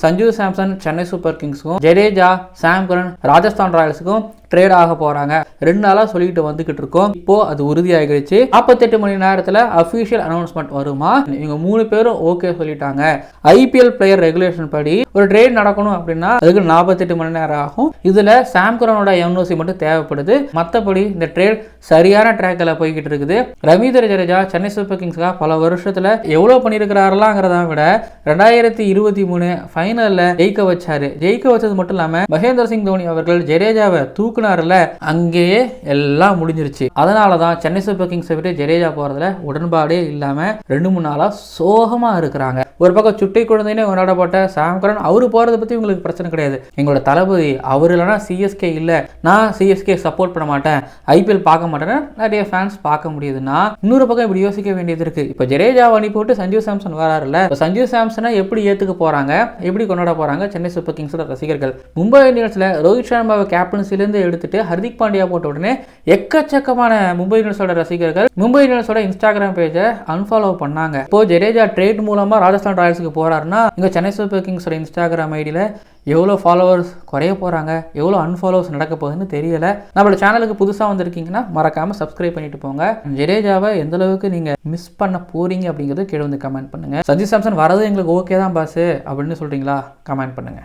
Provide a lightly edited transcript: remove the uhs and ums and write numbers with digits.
Sanju Samson Chennai super கிங்ஸுக்கும், Jadeja சாம் Karan Rajasthan ராயல்ஸுக்கும் trade ஆக போறாங்க. 2 நாளா சொல்லிட்டு வந்துகிட்டு இருக்கோம். இப்போ அது உறுதியாகிடுச்சு. 48 மணி நேரத்தில் அபிஷியல் அனௌன்ஸ்மெண்ட் வருமா? இவங்க 3 பேரும் ஓகே சொல்லிட்டாங்க. ஐபிஎல் பிளேயர் ரெகுலேஷன் படி ஒரு ட்ரேட் நடக்கணும் அப்படின்னா அதுக்கு 48 மணி நேரம் ஆகும். இதுல சாம் கரனோட என்ஓசி மட்டும் தேவைப்படுது. மற்றபடி இந்த ட்ரேட் சரியான ட்ராக்ல போய்கிட்டு இருக்குது. ரவீந்திர ஜடேஜா சென்னை சூப்பர் கிங்ஸ்க்காக பல வருஷத்துல எவ்வளவு பண்ணிருக்கிறாரலாங்கிறத விட 2023 ஃபைனல்ல ஜெயிக்க வச்சாரு. ஜெயிக்க வச்சது மட்டும் இல்லாம மகேந்திர சிங் தோனி அவர்கள் ஜடேஜாவை தூக்குனாருல, அங்கேயே எல்லாம் முடிஞ்சிருச்சு. அதனாலதான் சென்னை சூப்பர் கிங்ஸை விட்டு ஜடேஜா போறதுல உடன்பாடே இல்லாம 2-3 நாளா சோகமா இருக்கிறாங்க. ஒரு பக்கம் சுட்டி குழந்தைனே கொண்டாடப்பட்ட சாம் கரன் அவரு போறதை பத்தி உங்களுக்கு பிரச்சனை கிடையாது. எங்களோட தளபதி அவர் இல்லைனா சிஎஸ்கே இல்ல, நான் சிஎஸ்கே சப்போர்ட் பண்ண மாட்டேன், ஐபிஎல் பார்க்க மாட்டேன்னு நிறைய ஃபேன்ஸ் பார்க்க முடியுதுன்னா, இன்னொரு பக்கம் இப்படி யோசிக்க வேண்டியது இருக்கு. இப்ப ஜடேஜாவை அனுப்பி போட்டு சஞ்சு சாம்சன் வராருல்ல, சஞ்சு சாம்சனை எப்படி ஏத்துக்க போறாங்க, எப்படி கொண்டாட போறாங்க சென்னை சூப்பர் கிங்ஸோட ரசிகர்கள்? மும்பை இந்தியன்ஸ்ல ரோஹித் சர்மாவை கேப்டன்சில இருந்து எடுத்துட்டு ஹர்திக் பாண்டியா போட்ட உடனே எக்கச்சக்கமான மும்பை இந்தியன்ஸோட ரசிகர்கள் மும்பை இந்தியன்ஸோட இன்ஸ்டாகிராம் பேஜை அன்ஃபாலோ பண்ணாங்க. இப்போ ஜடேஜா ட்ரேட் மூலமா ராஜஸ்தான் ராயல்ஸுக்கு போறாருன்னா இங்க சென்னை சூப்பர் கிங்ஸோட இன்ஸ்டாகிராம் ஐடியில எவ்வளோ ஃபாலோவர்ஸ் குறைய போறாங்க, எவ்வளோ அன்ஃபாலோவர்ஸ் நடக்க போகுதுன்னு தெரியல. நம்மளோட சேனலுக்கு புதுசாக வந்திருக்கீங்கன்னா மறக்காம சப்ஸ்கிரைப் பண்ணிட்டு போங்க. ஜடேஜாவை எந்த அளவுக்கு நீங்க மிஸ் பண்ண போறீங்க அப்படிங்கிறது கீழே வந்து கமெண்ட் பண்ணுங்க. சஞ்சு சாம்சன் வரது எங்களுக்கு ஓகே தான் பாஸ் அப்படின்னு சொல்றீங்களா? கமெண்ட் பண்ணுங்க.